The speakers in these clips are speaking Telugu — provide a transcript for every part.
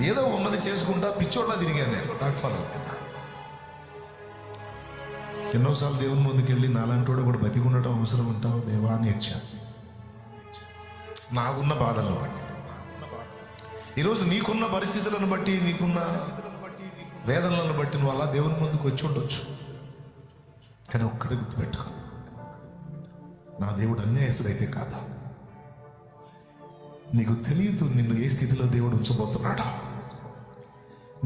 ఏదో ఉన్నది చేసుకుంటా పిచ్చోట్లా తిరిగాను నేను ప్లాట్ఫారం మీద. ఎన్నోసార్లు దేవుని ముందుకు వెళ్ళి నాలాంటి వాడు కూడా బతికి ఉండటం అవసరం ఉంటావు దేవా అని ఏడ్చాను, నాకున్న బాధలను బట్టి. ఈరోజు నీకున్న పరిస్థితులను బట్టి, నీకున్న వేదనలను బట్టి నువ్వు అలా దేవుని ముందుకు వచ్చి ఉండొచ్చు. కానీ ఒక్కడే గుర్తుపెట్టుకో, నా దేవుడు అన్యాయస్తుడైతే కాదా. నీకు తెలియదు నిన్ను ఏ స్థితిలో దేవుడు ఉంచబోతున్నాడా.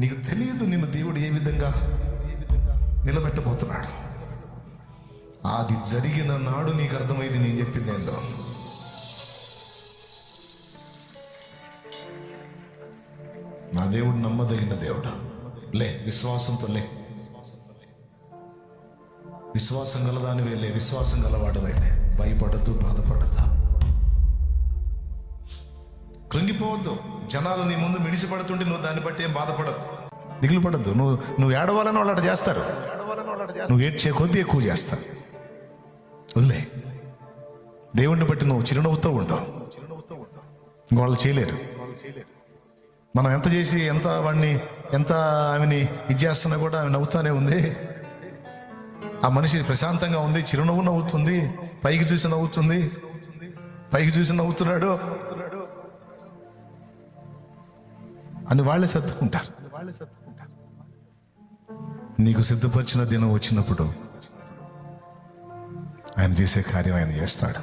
నీకు తెలియదు నిన్ను దేవుడు ఏ విధంగా నిలబెట్టబోతున్నాడు. అది జరిగిన నాడు నీకు అర్థమైంది నేను చెప్పింది ఏందో. నా దేవుడు నమ్మదగిన దేవుడు. లే, విశ్వాసంతో లే. విశ్వాసం గలదానివే లే, విశ్వాసం గలవాడవైతే భయపడద్దు, బాధపడద్దు, కృంగిపోవద్దు. జనాలు నీ ముందు మిడిసిపడుతుంటే నువ్వు దాన్ని బట్టి ఏం బాధపడద్దు, దిగులు పడద్దు. నువ్వు ఏడవాలని వాళ్ళు అట్లా చేస్తారు, నువ్వు ఏడ్చే కొద్దీ ఎక్కువ చేస్తారు. వదిలే, దేవుణ్ణి బట్టి నువ్వు చిరునవ్వుతో ఉండవు, వాళ్ళు చేయలేరు. మనం ఎంత చేసి ఎంత ఆమెని ఇది చేస్తున్నా కూడా ఆమె నవ్వుతానే ఉంది. ఆ మనిషి ప్రశాంతంగా ఉంది, చిరునవ్వు నవ్వుతుంది, పైకి చూసి నవ్వుతుంది, పైకి చూసి నవ్వుతున్నాడు అని వాళ్ళే సర్దుకుంటారు. నీకు సిద్ధపరిచిన దినం వచ్చినప్పుడు ఆయన చేసే కార్యం ఆయన చేస్తాడు.